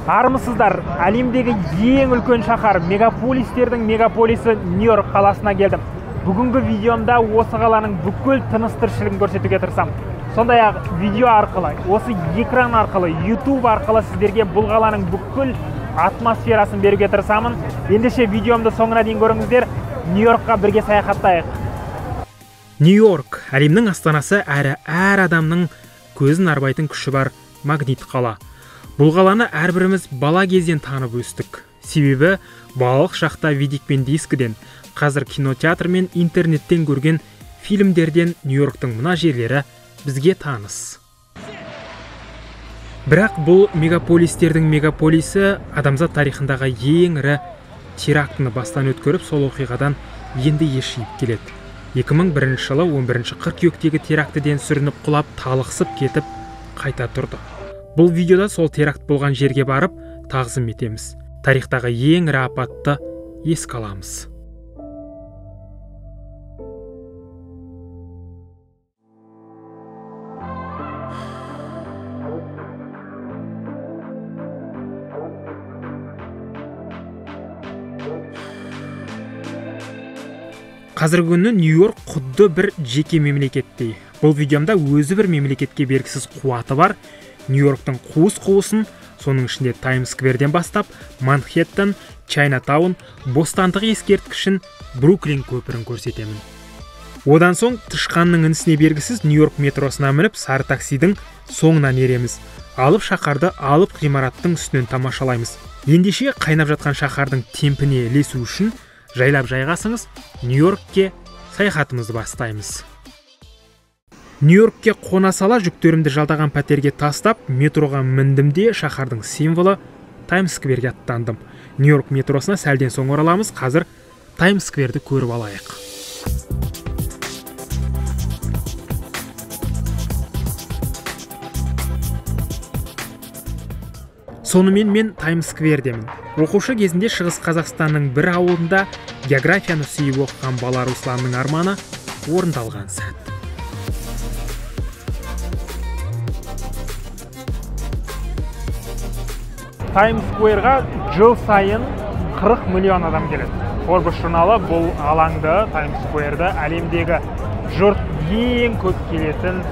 Армысыздар, әлемдегі ең үлкен шаһар, мегаполистердің мегаполисі Нью-Йорк қаласына келдім. Бүгінгі видеомда осы қаланың бүкіл тыныс-тіршілігін көрсетуге тырысамын. Сондай-ақ видео арқылы, осы экран арқылы, YouTube арқылы сіздерге бұл қаланың бүкіл атмосферасын беруге тырысамын. Ендеше видеомды соңына дейін көріңіздер. Нью-Йоркқа бірге саяхаттайық. Нью-Йорк әлемнің астанасы әрі әр адамның көзін арбайтын күші бар магнит қала. Бұл қаланы әрбіріміз бала кезден танып өстік. Себебі балалық шақта видик пен дискіден, қазір кинотеатр мен интернеттен көрген фильмдерден Нью-Йорктың мына жерлері бізге таныс. Бірақ бұл мегаполистердің мегаполисі адамзат тарихындағы ең ірі терактыны бастан өткеріп, сол оқиғадан енді ешейіп келеді. 2001 жылы 11 қыркүйектегі терактіден сүрініп құлап, талықсып кетіп, қайта тұрды. Бұл видеода сол теракт болған жерге барып, тағзым етеміз. Тарихтағы ең ірі апатты еске аламыз. Қазіргі күні Нью-Йорк құдды бір жеке мемлекеттей. Бұл видеомда өзі бір мемлекетке бергісіз қуаты бар Нью-Йорктың қуыс-қуысын, соның ішінде Таймс-скверден бастап Манхэттен, Чайнатаун, бостандық ескерткішін, Бруклин көпірін көрсетемін. Одан соң тышқанның інісіне бергісіз Нью-Йорк метросына мініп, сары таксидің соңынан ереміз. Алып шаһарды алып ғимараттың үстінен тамашалаймыз. Ендеше қайнап жатқан шаһардың темпіне ілесу үшін жайлап жайғасыңыз, Нью-Йоркке саяхатымызды бастаймыз. Нью-Йоркке қона сала жүктерімді жалдаған пәтерге тастап, метроға міндім де шаһардың символы Таймс-скверге аттандым. Нью-Йорк метросына сәлден соң ораламыз, қазір Таймс-скверді көріп алайық. Сонымен мен Таймс-сквердемін. Оқушы кезінде Шығыс Қазақстанның бір ауылында географияны сүйіп оқыған бала Русланның арманы орындалған сәт. Таймс-скверға жыл сайын 40 миллион адам келеді. Forbes журналы бұл алаңды, Таймс-скверді әлемдегі жұрт ең көп келетін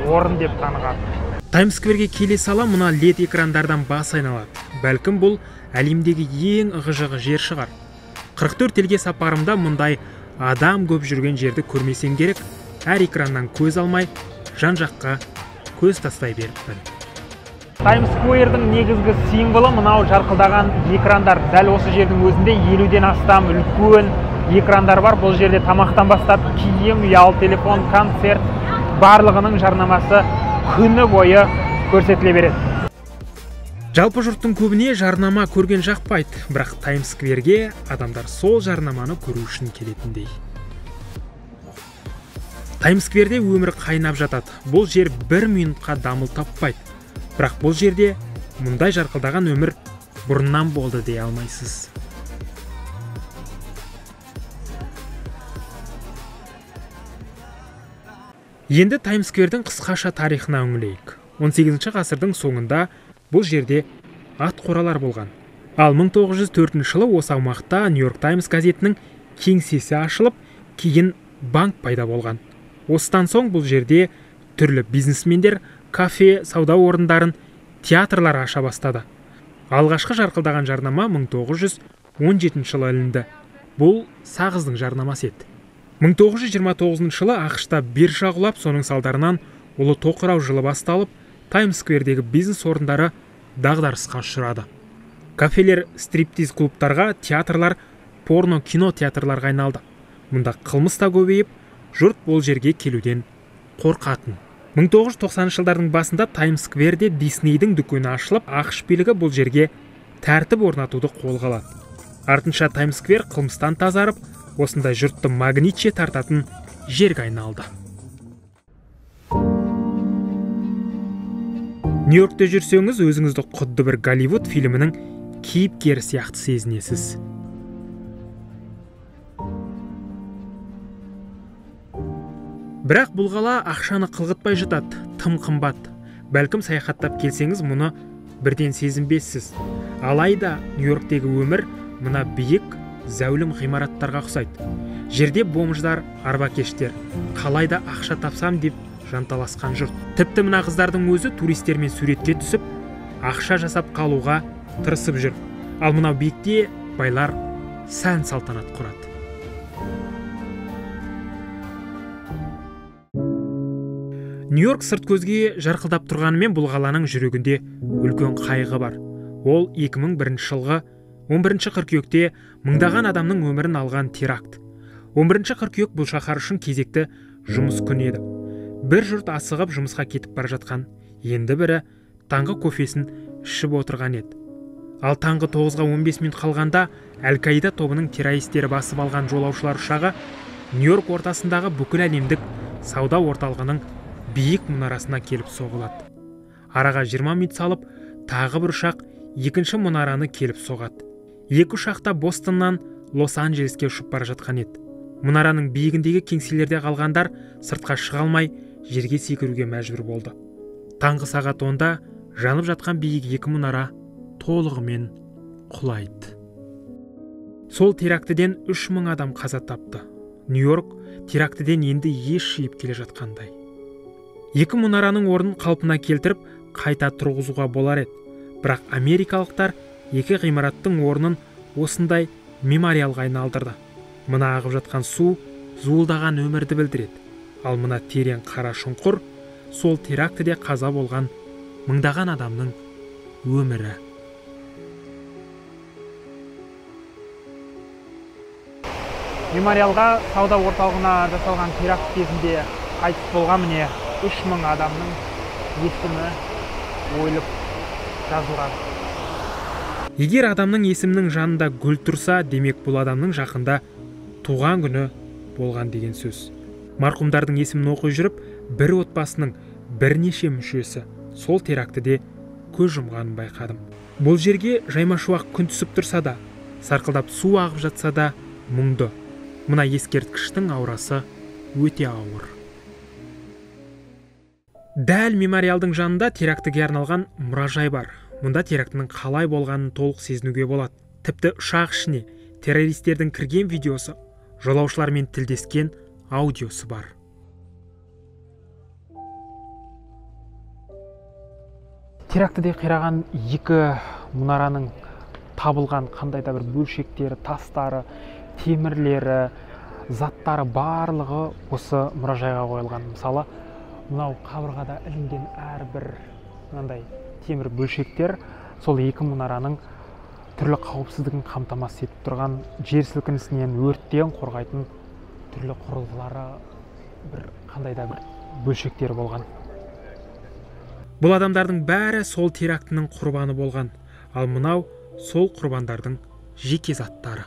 орын деп таныған. Таймс-скверге келе сала мұна LED экрандардан бас айналады. Бәлкім бұл әлемдегі ең ығы-жығы жер шығар. 44 елге сапарымда мұндай адам көп жүрген жерді көрмесем керек, әр экраннан көз алмай, жан-жаққа көз тастай беріппін. Таймс-сквердің негізгі символы мынау жарқылдаған экрандар. Дәл осы жердің өзінде 50-ден астам үлкен экрандар бар. Бұл жерде тамақтан бастап киім, ұялы телефон, концерт барлығының жарнамасы күні бойы көрсетіле береді. Жалпы жұрттың көбіне жарнама көрген жақпайды, бірақ Таймс-скверге адамдар сол жарнаманы көру үшін келетіндей. Таймс-скверде өмір қайнап жатады. Бұл жер бір минутқа дамыл таппайды. Бірақ бұл жерде мұндай жарқылдаған өмір бұрыннан болды дей алмайсыз. Енді Таймс-сквердің қысқаша тарихына үңілейік. 18 ғасырдың соңында бұл жерде ат қоралар болған. Ал 1904 жылы осы аумақта Нью-Йорк Таймс газетінің кеңсесі ашылып, кейін банк пайда болған. Осыдан соң бұл жерде түрлі бизнесмендер кафе, сауда орындарын, театрлар аша бастады. Алғашқы жарқылдаған жарнама 1917 жылы ілінді. Бұл сағыздың жарнамасы еді. 1929 жылы ақш-та биржа құлап, соның салдарынан ұлы тоқырау жылы басталып, Таймс-сквердегі бизнес орындары дағдарысқа ұшырады. Кафелер стриптиз клубтарға, театрлар, порно кино театрларға айналды. Мұнда қылмыс та көбейіп, жұрт бұл жерге келуден қорқатын. 1990 жылдардың басында Таймс-скверде Диснейдің дүкені ашылып, ақш билігі бұл жерге тәртіп орнатуды қолға алады. Артынша Таймс-сквер қылмыстан тазарып, осындай жұртты магнитше тартатын жерге айналды. Нью-Йоркте жүрсеңіз, өзіңізді құдды бір Голливуд фильмінің кейіпкері сияқты сезінесіз. Бірақ бұл қала ақшаны қылғытпай жатады, тым қымбат. Бәлкім саяхаттап келсеңіз, мұны бірден сезінбессіз. Алайда Нью-Йорктегі өмір мына биік, зәулім ғимараттарға ұқсайды. Жерде бомждар, арбакештер, қалайда ақша тапсам деп жанталасқан жұрт. Тіпті мына қыздардың өзі туристермен суретке түсіп, ақша жасап қалуға тырысып жүр. Ал мынау биікте байлар сән салтанат құрады. Нью-Йорк сырт көзге жарқылдап тұрғанымен бұл қаланың жүрегінде үлкен қайғы бар. Ол 2001 жылғы 11 қыркүйекте мыңдаған адамның өмірін алған теракт. 11 қыркүйек бұл шаһар үшін кезекті жұмыс күні еді. Бір жұрт асығып жұмысқа кетіп бара жатқан, енді бірі таңғы кофесін ішіп отырған еді. Ал таңғы 9-ға 15 минут қалғанда Әл-Каида тобының террористері басып алған жолаушылар ұшағы Нью-Йорк ортасындағы бүкіл әлемдік сауда орталығының биік мұнарасына келіп соғылады. Араға 20 минут салып, тағы бір ұшақ екінші мұнараны келіп соғады. Екі ұшақта Бостоннан Лос-Анджелеске ұшып бара жатқан еді. Мұнараның биігіндегі кеңселерде қалғандар сыртқа шыға алмай, жерге секіруге мәжбүр болды. Таңғы сағат 10-да жанып жатқан биік екі мұнара толығымен құлайды. Сол терактіден 3000 адам қаза тапты. Нью-Йорк терактіден енді еш жиып келе жатқандай. Екі мұнараның орнын қалпына келтіріп, қайта тұрғызуға болар еді. Бірақ америкалықтар екі ғимараттың орнын осындай мемориалға айналдырды. Мына ағып жатқан су зуылдаған өмірді білдіреді. Ал мына терең қара шұңқыр сол терактіде қаза болған мыңдаған адамның өмірі. Мемориалға сауда орталығына жасалған теракт кезінде қайтыс болған міне 3000 адамның есімі ойылып жазылған. Егер адамның есімінің жанында гүл тұрса, демек бұл адамның жақында туған күні болған деген сөз. Марқұмдардың есімін оқи жүріп, бір отбасының бірнеше мүшесі сол терактіде көз жұмғанын байқадым. Бұл жерге жайма-шуақ күн түсіп тұрса да, сарқылдап су ағып жатса да мұңды. Мына ескерткіштің аурасы өте ауыр. Дәл мемориалдың жанында терактіге арналған мұражай бар. Мұнда терактінің қалай болғанын толық сезінуге болады. Тіпті ұшақ ішіне террористердің кірген видеосы, жолаушылармен тілдескен аудиосы бар. Терактіде қираған екі мұнараның табылған қандай да бір бөлшектері, тастары, темірлері, заттары барлығы осы мұражайға қойылған. Мысалы, мынау қабырғада ілінген әрбір мынандай темір бөлшектер сол екі мұнараның түрлі қауіпсіздігін қамтамасыз етіп тұрған, жер сілкінісінен, өрттен қорғайтын түрлі құрылғылары бір қандай да бір бөлшектері болған. Бұл адамдардың бәрі сол терактінің құрбаны болған, ал мынау сол құрбандардың жеке заттары.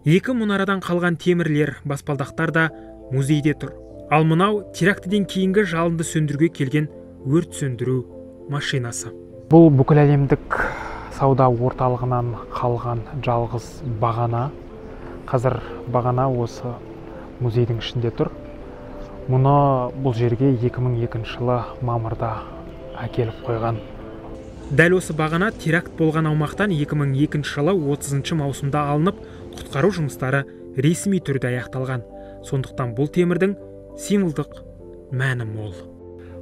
Екі мұнарадан қалған темірлер, баспалдақтар да музейде тұр. Ал мынау терактіден кейінгі жалынды сөндіруге келген өрт сөндіру машинасы. Бұл бүкіл әлемдік сауда орталығынан қалған жалғыз бағана. Қазір бағана осы музейдің ішінде тұр. Мұны бұл жерге 2002 жылы мамырда әкеліп қойған. Дәл осы бағана теракт болған аумақтан 2002 жылы 30 маусымда алынып, құтқару жұмыстары ресми түрде аяқталған. Сондықтан бұл темірдің символдық мәні мол.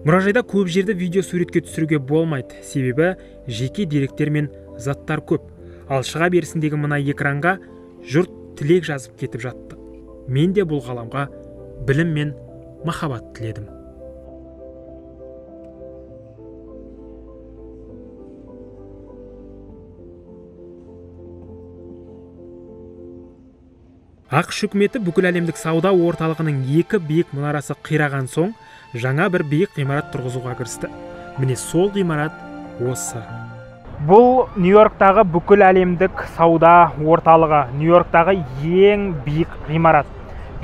Мұражайда көп жерді видео суретке түсіруге болмайды, себебі жеке деректер мен заттар көп. Ал шыға берісіндегі мына экранға жұрт тілек жазып кетіп жатты. Мен де бұл ғаламға білім мен махаббат тіледім. ақш үкіметі бүкіл әлемдік сауда орталығының екі биік мұнарасы қираған соң, жаңа бір биік ғимарат тұрғызуға кірісті. Міне сол ғимарат осы. Бұл Нью-Йорктағы бүкіл әлемдік сауда орталығы, Нью-Йорктағы ең биік ғимарат.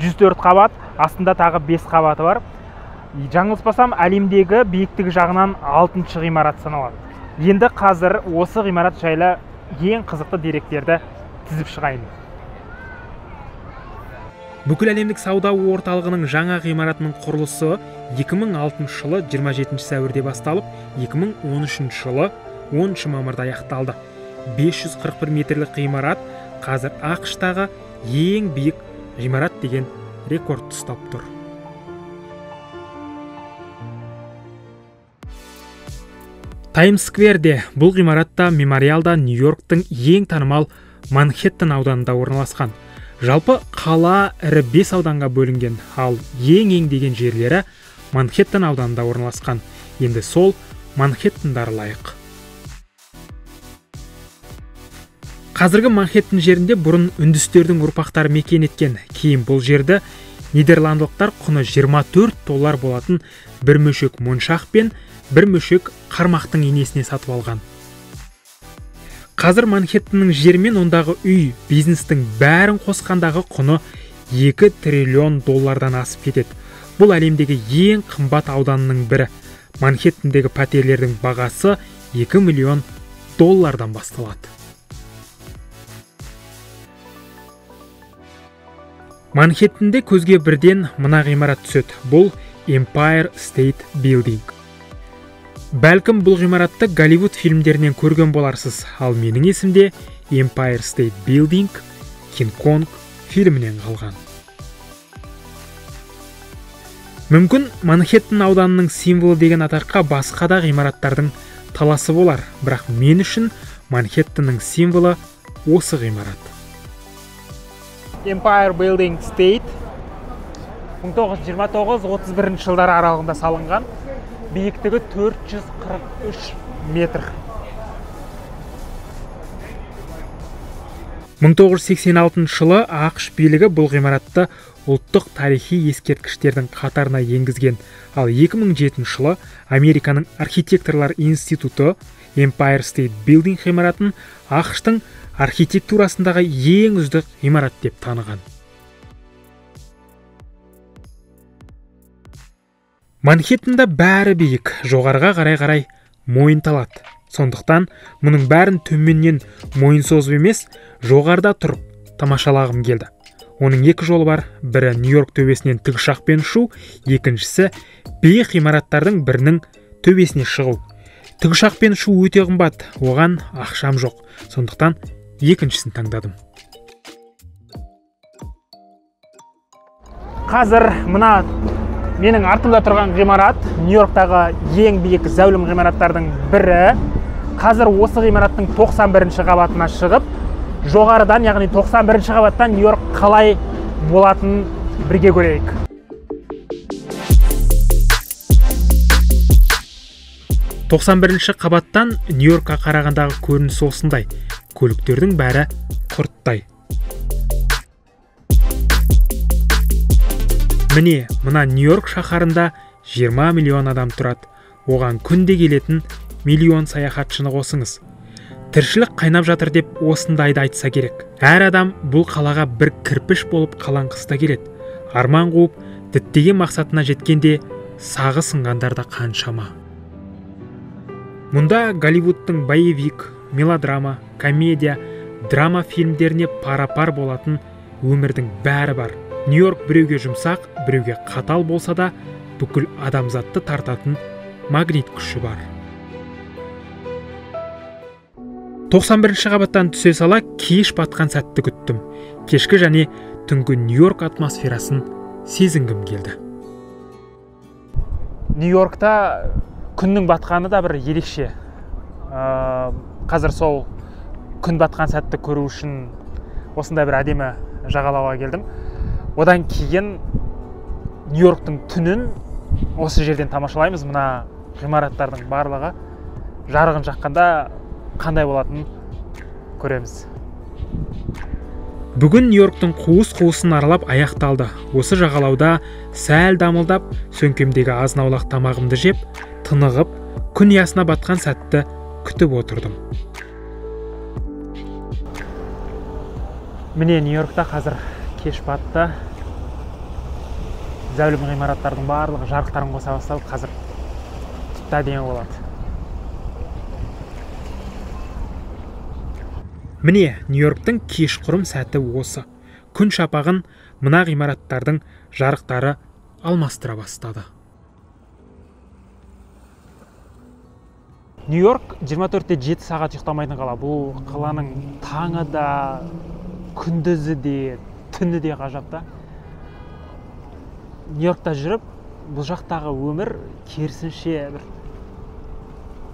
104 қабат, астында тағы 5 қабаты бар. Жаңылыспасам, әлемдегі биіктігі жағынан 6-шы ғимарат саналады. Енді қазір осы ғимарат жайлы ең қызықты деректерді тізіп шығайын. Бүкіл әлемдік сауда орталығының жаңа ғимаратының құрылысы 2006 жылы 27 сәуірде басталып, 2013 жылы 10 мамырда аяқталды. 541 метрлік ғимарат қазір ақш-тағы ең биік ғимарат деген рекорд ұстап тұр. Таймс-скверде бұл ғимаратта мемориалда Нью-Йорктың ең танымал Манхэттен ауданында орналасқан. Жалпы қала ірі 5 ауданға бөлінген, ал ең деген жерлері Манхэттен ауданында орналасқан. Енді сол Манхэттендар лайық. Қазіргі Манхэттен жерінде бұрын үндістердің ұрпақтары мекен еткен. Кейін бұл жерді нидерландылықтар құны $24 болатын бір мөшек моншақ пен бір мөшек қармақтың енесіне сатып алған. Қазір Манхэттеннің жері мен ондағы үй, бизнестің бәрін қосқандағы құны $2 триллион асып кетеді. Бұл әлемдегі ең қымбат ауданның бірі. Манхэттендегі пәтерлердің бағасы $2 миллион басталады. Манхэттенде көзге бірден мына ғимарат түседі. Бұл Empire State Building. Бәлкім бұл ғимаратты Голливуд фильмдерінен көрген боларсыз, ал менің есімде Empire State Building King Kong фильмінен қалған. Мүмкін Манхэттен ауданының символы деген атаққа басқа да ғимараттардың таласы болар, бірақ мен үшін Манхэттеннің символы осы ғимарат. Empire Building State 1929-31 жылдары аралығында салынған, биіктігі 443 метр. 1986 жылы ақш билігі бұл ғимаратты ұлттық тарихи ескерткіштердің қатарына енгізген, ал 2007 жылы Американың архитекторлар институты Empire State Building ғимаратын ақштың архитектурасындағы ең үздік ғимарат деп таныған. Манхэттенда бәрі биік, жоғарыға қарай мойынталады. Сондықтан мұның бәрін төменнен мойын созып емес, жоғарыда тұрып тамашалағым келді. Оның екі жолы бар, бірі Нью-Йорк төбесінен тікұшақпен ұшу, екіншісі биік ғимараттардың бірінің төбесіне шығу. Тікұшақпен ұшу өте қымбат, оған ақшам жоқ. Сондықтан екіншісін таңдадым. Қазір мына менің артымда тұрған ғимарат Нью-Йорктағы ең биік зәулім ғимараттардың бірі. Қазір осы ғимараттың 91-ші қабатына шығып, жоғарыдан, яғни 91-ші қабаттан Нью-Йорк қалай болатынын бірге көрейік. Тоқсан қабаттан Нью-Йоркқа қарағандағы көрініс осындай. Көліктердің бәрі құрттай. Міне, мына Нью-Йорк шаһарында 20 миллион адам тұрады. Оған күнде келетін миллион саяхатшыны қосыңыз. Тіршілік қайнап жатыр деп осындайды айтса керек. Әр адам бұл қалаға бір кірпіш болып қаланқыста келеді. Арман қуып, діттеген мақсатына жеткенде сағы сынғандар да қаншама. Мұнда Голливудтың боевик, мелодрама, комедия, драма фильмдеріне пара-пар болатын өмірдің бәрі бар. Нью-Йорк біреуге жұмсақ, біреуге қатал болса да, бүкіл адамзатты тартатын магнит күші бар. 91-ші қабаттан түсе сала кеш батқан сәтті күттім. Кешкі және түнгі Нью-Йорк атмосферасын сезінгім келді. Нью-Йоркта күннің батқаны да бір ерекше. Қазір сол күн батқан сәтті көру үшін осындай бір әдемі жағалауға келдім. Одан кейін Нью-Йорктың түнін осы жерден тамашалаймыз. Мына ғимараттардың барлығы жарығын жаққанда қандай болатынын көреміз. Бүгін Нью-Йорктың қуыс-қуысын аралап аяқталды. Осы жағалауда сәл дамылдап, сөмкемдегі азын-аулақ тамағымды жеп, тынығып, күн ұясына батқан сәтті күтіп отырдым. Міне Нью-Йоркта қазір кеш батты. Зәулім ғимараттардың барлығы жарықтарын қоса басталып, қазір тіпті әдемі болады. Міне Нью-Йорктың кешқұрым сәті осы. Күн шапағын мына ғимараттардың жарықтары алмастыра бастады. Нью-Йорк 24-те 7 сағат ұйықтамайтын қала. Бұл қаланың таңы да, күндізі де, түні де ғажап та. Нью-Йоркта жүріп, бұл жақтағы өмір керісінше бір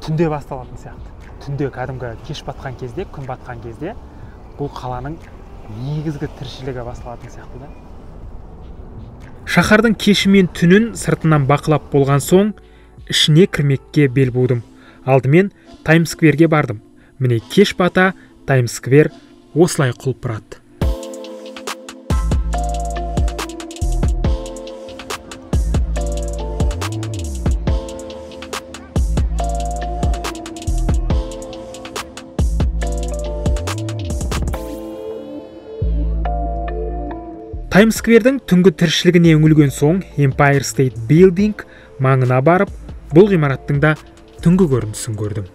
түнде басталатын сияқты. Түнде кәдімгі кеш батқан кезде, күн батқан кезде бұл қаланың негізгі тіршілігі басталатын сияқты да. Шаһардың кеші мен түнін сыртынан бақылап болған соң, ішіне кірмекке бел будым. Алдымен Таймс-скверге бардым. Міне кеш бата Таймс-сквер осылай құлпырады. Таймс-сквердің түнгі тіршілігіне үңілген соң, Empire State Building маңына барып, бұл ғимараттың да түнгі көрінісін көрдім.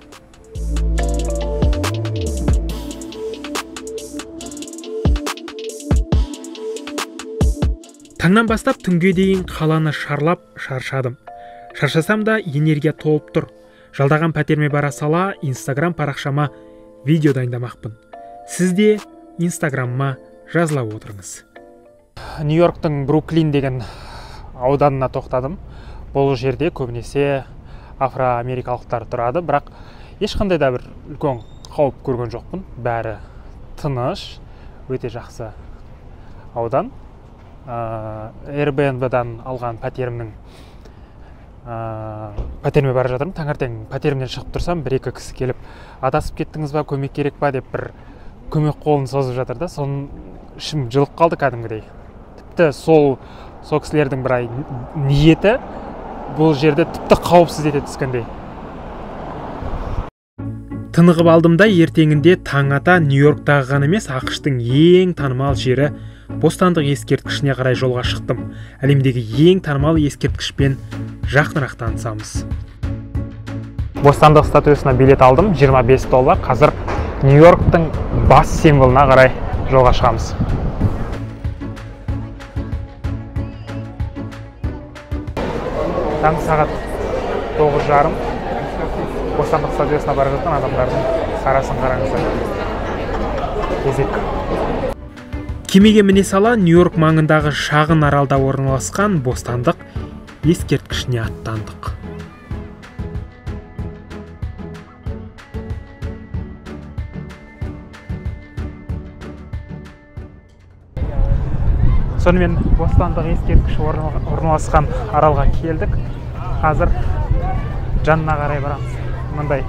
Таңнан бастап түнге дейін қаланы шаршадым. Шаршасам да энергия толып тұр. Жалдаған пәтеріме бара сала, Instagram парақшама видео дайындамақпын. Сіз де Instagram'ма жазыла отырыңыз. Нью-Йорктың Бруклин деген ауданына тоқтадым. Бұл жерде көбінесе афроамерикалықтар тұрады, бірақ ешқандай да бір үлкен қауіп көрген жоқпын. Бәрі тыныш, өте жақсы аудан. Airbnb-дан алған пәтеріме бара жатырмын. Таңертең пәтерімнен шығып тұрсам, бір-екі кісі келіп, адасып кеттіңіз ба, көмек керек па деп бір көмек қолын созып жатыр да, соның ішім жылып қалды кәдімгідей. Тіпті сол кісілердің бір ниеті бұл жерде тіпті қауіпсіз ете түскендей. Тынығып алдым да ертеңінде таң ата Нью-Йорктағы ғана емес, ақш-тың ең танымал жері Бостандық ескерткішіне қарай жолға шықтым. Әлемдегі ең танымал ескерткішпен жақынырақ танысамыз. Бостандық статуясына билет алдым, $25. Қазір Нью-Йорктың бас символына қарай жолға шығамыз. Таң сағат 9:30. Бостандық статуясына бара жатқан адамдардың сарасын қараңыздар. Кезек. Кемеге міне сала Нью-Йорк маңындағы шағын аралда орналасқан Бостандық ескерткішіне аттандық. Сонымен Бостандық ескерткіші орналасқан аралға келдік. Қазір жанына қарай барамыз. Мындай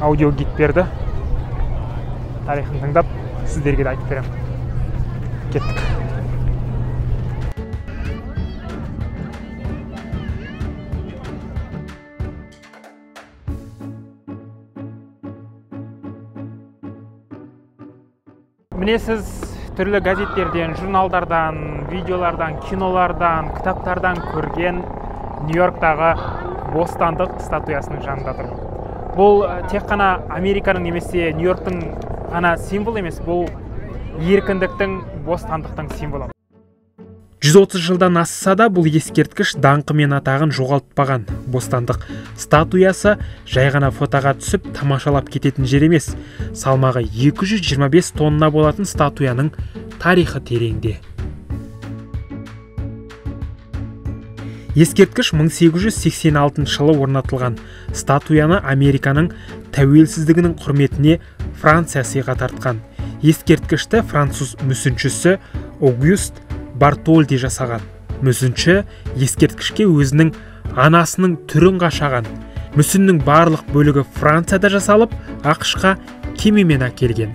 аудио гид берді. Тарихын тыңдап, сіздерге де айтып беремін. Кеттік. Міне сіз түрлі газеттерден, журналдардан, видеолардан, кинолардан, кітаптардан көрген Нью-Йорктағы Бостандық статуясының жанында тұрмын. Бұл тек қана Американың немесе Нью-Йорктың ғана символ емес, бұл еркіндіктің, бостандықтың символы. 130 жылдан асса да бұл ескерткіш даңқы мен атағын жоғалтпаған. Бостандық статуясы жай ғана фотоға түсіп тамашалап кететін жер емес. Салмағы 225 тонна болатын статуяның тарихы тереңде. Ескерткіш 1886 жылы орнатылған. Статуяны Американың тәуелсіздігінің құрметіне Франция сыйға тартқан. Ескерткішті француз мүсіншісі Огюст Бартольди жасаған. Мүсінші ескерткішке өзінің анасының түрін қашаған. Мүсіннің барлық бөлігі Францияда жасалып, ақш-қа кемемен әкелген.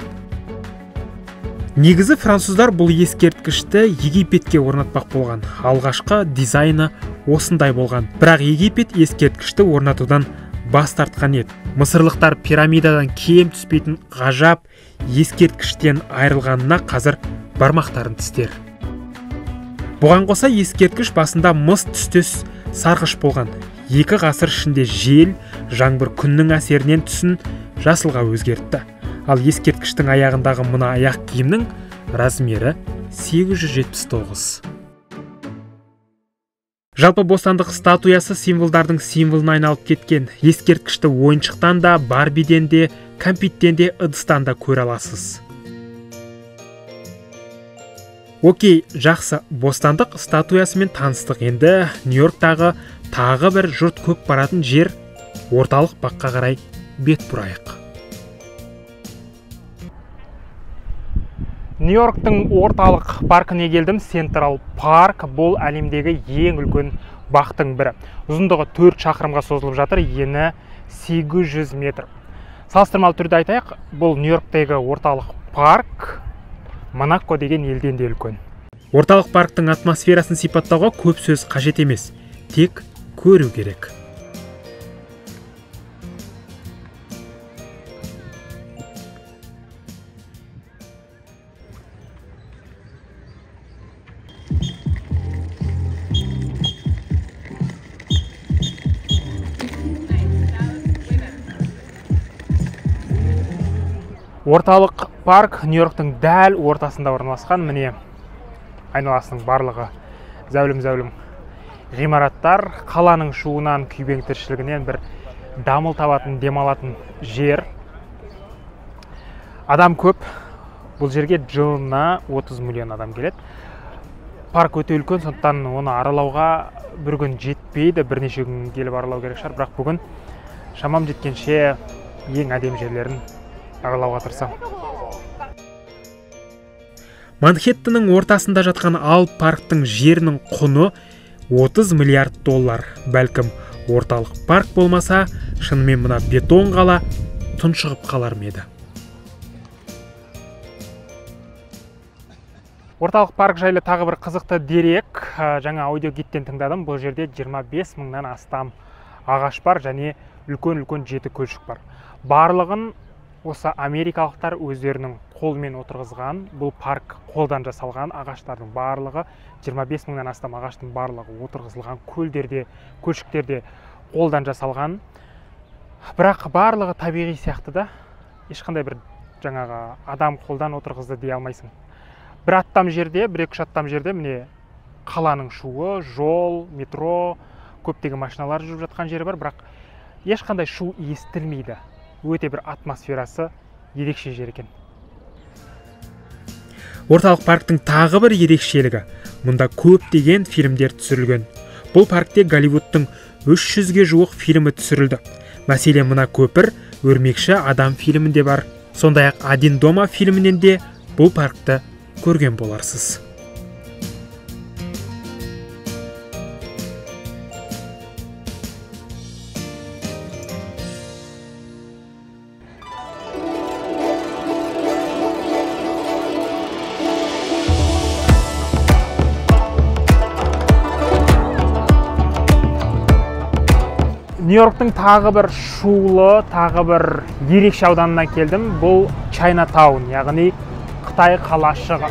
Негізі француздар бұл ескерткішті Египетке орнатпақ болған. Алғашқы дизайны осындай болған. Бірақ Египет ескерткішті орнатудан бас тартқан еді. Мысырлықтар пирамидадан кем түспейтін ғажап ескерткіштен айырылғанына қазір бармақтарын тістер. Бұған қоса ескерткіш басында мыс түстес сарғыш болған. 2 ғасыр ішінде жел, жаңбыр күннің әсерінен түсін жасылға өзгертті. Ал ескерткіштің аяғындағы мына аяқ киімнің размері 1879. Жалпы бостандық статуясы символдардың символына айналып кеткен. Ескерткішті ойыншықтан да, Барбиден де, кәмпиттен де, ыдыстан да көре аласыз. Окей, жақсы, бостандық статуясымен таныстық. Енді Нью-Йорктағы тағы бір жұрт көп баратын жер орталық баққа қарай бет бұрайық. Нью-Йорктың орталық паркіне келдім. Централ парк бұл әлемдегі ең үлкен бақтың бірі. Ұзындығы 4 шақырымға созылып жатыр, ені 800 метр. Салыстырмалы түрде айтайық, бұл Нью-Йорктегі орталық парк Монако деген елден де үлкен. Орталық парктың атмосферасын сипаттауға көп сөз қажет емес, тек көру керек. Орталық парк Нью-Йорктың дәл ортасында орналасқан. Міне айналасының барлығы зәулім ғимараттар, қаланың шуынан, күйбең тіршілігінен бір дамыл табатын, демалатын жер. Адам көп. Бұл жерге жылына 30 миллион адам келеді. Парк өте үлкен, сондықтан оны аралауға бір күн жетпейді, бірнеше күн келіп аралау керек шығар, бірақ бүгін шамам жеткенше ең әдемі жерлерін аралауға тырысам. Манхэттеннің ортасында жатқан алып парктың жерінің құны 30 миллиард доллар. Бәлкім, орталық парк болмаса, шынымен мына бетон қала тұншығып қалар ма еді. Орталық парк жайлы тағы бір қызықты дерек. Жаңа аудиогидтен тыңдадым. Бұл жерде 25 мыңнан астам ағаш бар және үлкен 7 көлшік бар. Барлығын осы америкалықтар өздерінің қолмен отырғызған. Бұл парк қолдан жасалған. Ағаштардың барлығы, 25 мыңнан астам ағаштың барлығы отырғызылған. Көлдерде, көлшіктерде қолдан жасалған. Бірақ барлығы табиғи сияқты да, ешқандай бір жаңағы адам қолдан отырғызды дей алмайсың. Бір аттам жерде, бір 2-3 аттам жерде міне қаланың шуы, жол, метро, көптеген машиналар жүріп жатқан жері бар, бірақ ешқандай шу естілмейді. Өте бір атмосферасы ерекше жер екен. Орталық парктың тағы бір ерекшелігі, мұнда көптеген фильмдер түсірілген. Бұл паркте Голливудтың 300-ге жуық фильмі түсірілді. Мәселен, мына көпір Өрмекші адам фильмінде бар. Сондай-ақ Один дома фильмінен де бұл паркты көрген боларсыз. Нью-Йорктың тағы бір шулы, тағы бір ерекше ауданына келдім. Бұл Чайнатаун, яғни Қытай қалашығы.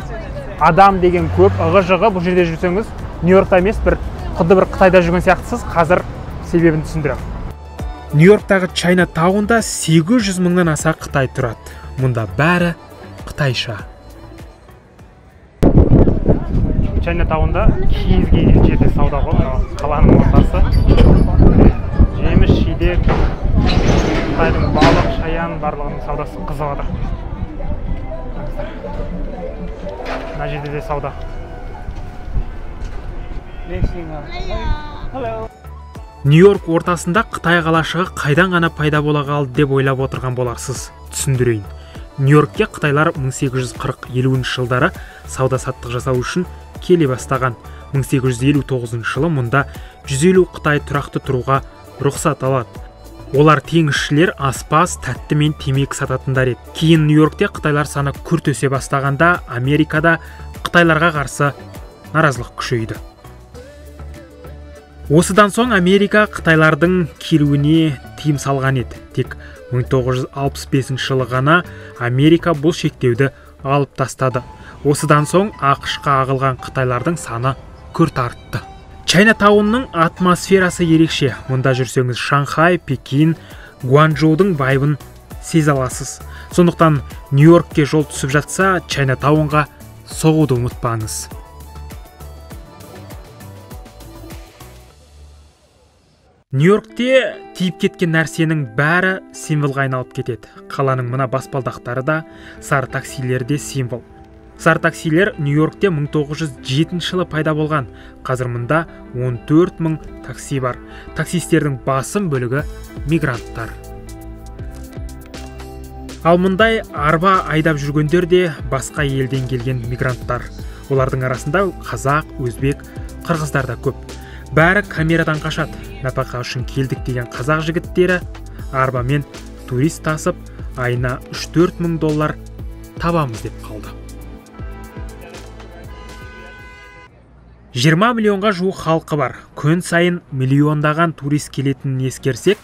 Адам деген көп, ығы-жығы. Бұл жерде жүрсеңіз, Нью-Йоркта емес, құдды бір Қытайда жүрген сияқтысыз. Қазір себебін түсіндірем. Нью-Йорктағы Чайнатаунда 800 мыңнан аса Қытай тұрады. Мұнда бәрі қытайша. Чайнатаунда кез келген жерде сауда ғой, қаланың ортасы. Жеміс, жидек, Қытайдың балық, шаян барлығының саудасы қызып жатыр. Мына жерде де сауда. Нью-Йорк ортасында Қытай қалашығы қайдан ғана пайда бола қалды деп ойлап отырған боларсыз. Түсіндірейін. Нью-Йоркке қытайлар 1840-50 жылдары сауда-саттық жасау үшін келе бастаған. 1859 жылы мұнда 150 Қытай тұрақты тұруға рұқсат алады. Олар теңізшілер, аспаз, тәтті мен темекі сататындар еді. Кейін Нью-Йоркте қытайлар саны күрт өсе бастағанда, Америкада қытайларға қарсы наразылық күшейді. Осыдан соң Америка қытайлардың келуіне тыйым салған еді. Тек 1965 жылы ғана Америка бұл шектеуді алып тастады. Осыдан соң ақш-қа ағылған қытайлардың саны күрт артты. Чайнатаунның атмосферасы ерекше. Мұнда жүрсеңіз Шанхай, Пекин, Гуанчжоудың вайбын сезе аласыз. Сондықтан Нью-Йоркке жол түсіп жатса, Чайнатаунға соғуды ұмытпаңыз. Нью-Йоркте тиіп кеткен нәрсенің бәрі символға айналып кетеді. Қаланың мына баспалдақтары да, сары таксилер де символ. Сары таксилер Нью-Йоркте 1907 жылы пайда болған. Қазір мұнда 14 000 такси бар. Таксистердің басым бөлігі мигранттар. Ал мұндай арба айдап жүргендер де басқа елден келген мигранттар. Олардың арасында қазақ, өзбек, қырғыздар да көп. Бәрі камерадан қашады. Нәпақа үшін келдік деген қазақ жігіттері арбамен турист тасып, айына 3-4 мың доллар табамыз деп қалды. 20 миллионға жуық халқы бар. Күн сайын миллиондаған турист келетінін ескерсек,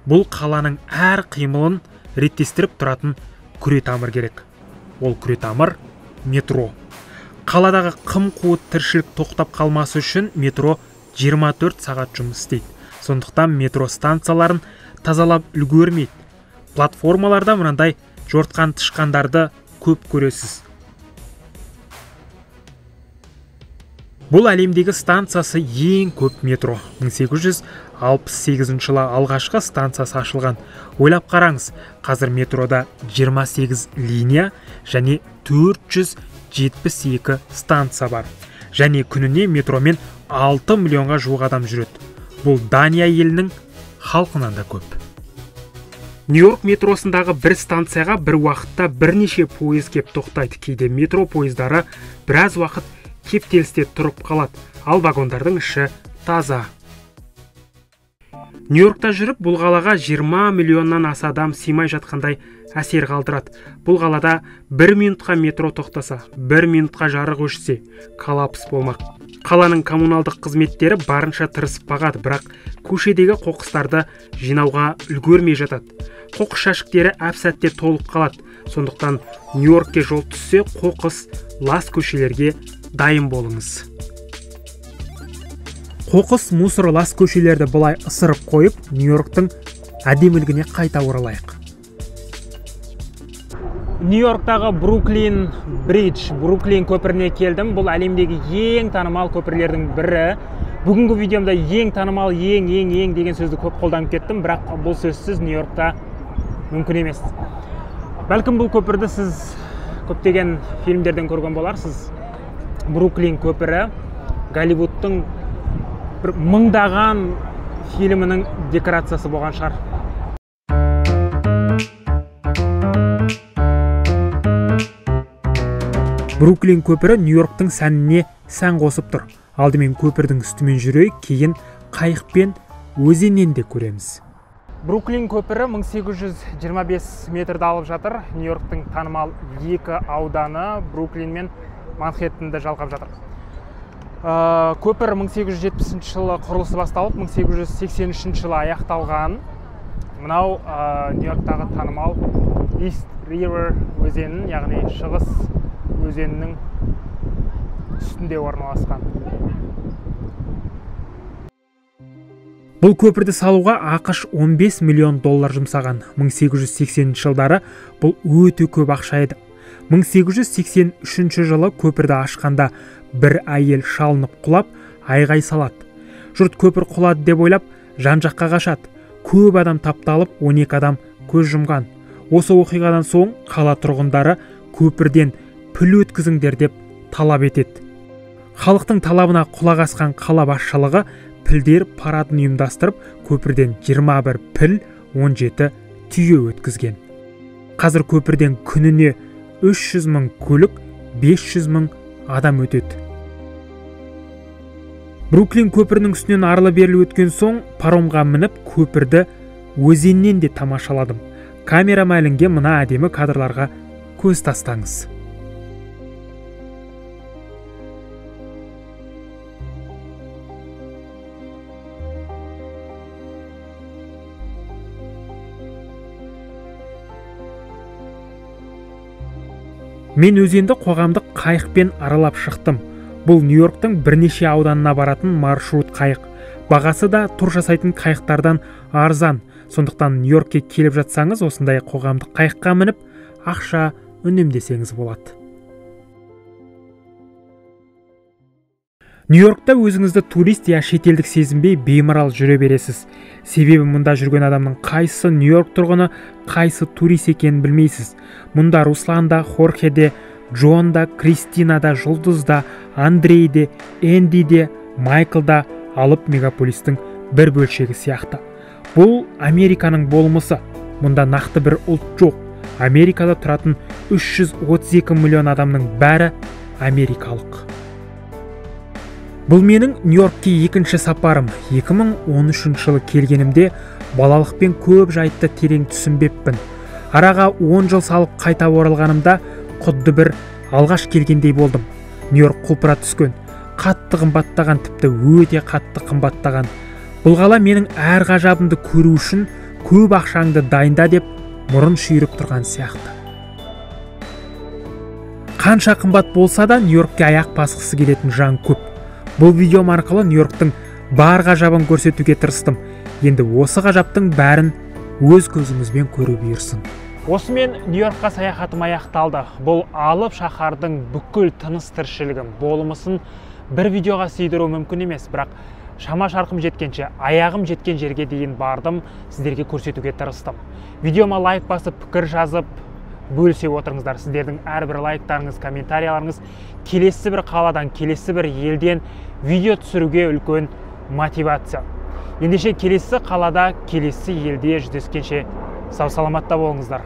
бұл қаланың әр қимылын реттестіріп тұратын күретамыр керек. Ол күретамыр метро. Қаладағы қым-қуыт тіршілік тоқтап қалмасы үшін метро 24 сағат жұмыс істейді. Сондықтан метро станцияларын тазалап үлгермейді. Платформаларда мынандай жортқан тышқандарды көп көресіз. Бұл әлемдегі станциясы ең көп метро. 1868 жылы алғашқы станциясы ашылған. Ойлап қараңыз, қазір метрода 28 линия және 472 станция бар. Және күніне метромен 6 миллионға жуық адам жүреді. Бұл Дания елінің халқынан да көп. Нью-Йорк метросындағы бір станцияға бір уақытта бірнеше пойыз кеп тоқтайды. Кейде метро пойыздары біраз уақыт кептелісте тұрып қалады, ал вагондардың іші таза. Нью-Йоркта жүріп, бұл қалаға 20 миллионнан аса адам сыймай жатқандай әсер қалдырады. Бұл қалада 1 минутқа метро тоқтаса, 1 минутқа жарық өшсе, коллапс болмақ. Қаланың коммуналдық қызметтері барынша тырысып бағады, бірақ көшедегі қоқыстарды жинауға үлгермей жатады. Қоқыс жәшіктері әп-сәтте толып қалады. Сондықтан Нью-Йоркке жол түссе, қоқыс, лас көшелерге дайын болыңыз. Қоқыс, мусор, лас көшелерді бұлай ысырып қойып, Нью-Йорктың әдемілігіне қайта оралайық. Нью-Йорктағы Бруклин Бридж, Бруклин көпіріне келдім. Бұл әлемдегі ең танымал көпірлердің бірі. Бүгінгі видеомда ең танымал, ең деген сөзді көп қолданып кеттім, бірақ бұл сөзсіз Нью-Йоркта мүмкін емес. Бәлкім бұл көпірді сіз көптеген фильмдерден көрген боларсыз. Бруклин көпірі Голливудтың бір мыңдаған фильмінің декорациясы болған шығар. Бруклин көпірі Нью-Йорктың сәніне сән қосып тұр. Алдымен көпірдің үстімен жүрейік, кейін қайықпен өзеннен де көреміз. Бруклин көпірі 1825 метрді алып жатыр. Нью-Йорктың танымал екі ауданы Бруклин мен Манхэттенді жалғап жатыр. Көпір 1870 жылы құрылысы басталып, 1883 жылы аяқталған. Мынау Нью-Йорктағы танымал East River өзенінің, яғни шығыс өзенінің үстінде орналасқан. Бұл көпірді салуға ақш 15 миллион доллар жұмсаған. 1880 жылдары бұл өте көп ақша еді. 1883 жылы көпірді ашқанда бір әйел шалынып құлап, айғай салады. Жұрт көпір құлады деп ойлап, жан-жаққа қашады. Көп адам тапталып, 12 адам көз жұмған. Осы оқиғадан соң қала тұрғындары көпірден піл өткізіңдер деп талап етеді. Халықтың талабына құлақ асқан қала басшылығы пілдер парадын ұйымдастырып, көпірден 21 піл, 17 түйе өткізген. Қазір көпірден күніне 300 мың көлік, 500 мың адам өтеді. Бруклин көпірінің үстінен арлы-берлі өткен соң, паромға мініп, көпірді өзеннен де тамашаладым. Камера мәлінге мына әдемі кадрларға көз тастаңыз. Мен өзенді қоғамдық қайықпен аралап шықтым. Бұл Нью-Йорктың бірнеше ауданына баратын маршрут қайық. Бағасы да тур жасайтын қайықтардан арзан. Сондықтан Нью-Йоркке келіп жатсаңыз, осындай қоғамдық қайыққа мініп, ақша үнемдесеңіз болады. Нью-Йоркта өзіңізді турист я шетелдік сезінбей беймарал жүре бересіз. Себебі мұнда жүрген адамның қайсы Нью-Йорк тұрғыны, қайсы турист екенін білмейсіз. Мұнда Руслан да, Хорхе де, Джон да, Кристина да, Жұлдыз да, Андрей де, Энди де, Майкл да алып мегаполистің бір бөлшегі сияқты. Бұл Американың болмысы. Мұнда нақты бір ұлт жоқ. Америкада тұратын 332 миллион адамның бәрі америкалық. Бұл менің Нью-Йоркке екінші сапарым. 2013 жылы келгенімде балалықпен көп жайтты терең түсінбеппін. Араға 10 жыл салып қайта оралғанымда құдды бір алғаш келгендей болдым. Нью-Йорк құлпыра түскен, қатты қымбаттаған, тіпті өте қатты қымбаттаған. Бұл қала менің әр ғажабымды көру үшін көп ақшаңды дайында деп мұрын шүйіріп тұрған сияқты. Қанша қымбат болса да Нью-Йоркке аяқ басқысы келетін жан көп. Бұл видеом арқылы Нью-Йорктың бар ғажабын көрсетуге тырыстым. Енді осы ғажаптың бәрін өз көзіңізбен көру бұйырсын. Осымен Нью-Йоркқа саяхатым аяқталды. Бұл алып шаһардың бүкіл тыныс тіршілігін, болмысын бір видеоға сыйдыру мүмкін емес, бірақ шама шарқым жеткенше, аяғым жеткен жерге дейін бардым, сіздерге көрсетуге тырыстым. Видеома лайк басып, пікір жазып, бөлісе отырыңыздар. Сіздердің әрбір лайктарыңыз, комментарияларыңыз келесі бір қаладан, келесі бір елден видео түсіруге үлкен мотивация. Ендеше келесі қалада, келесі елде жүздескенше сау саламатта болыңыздар.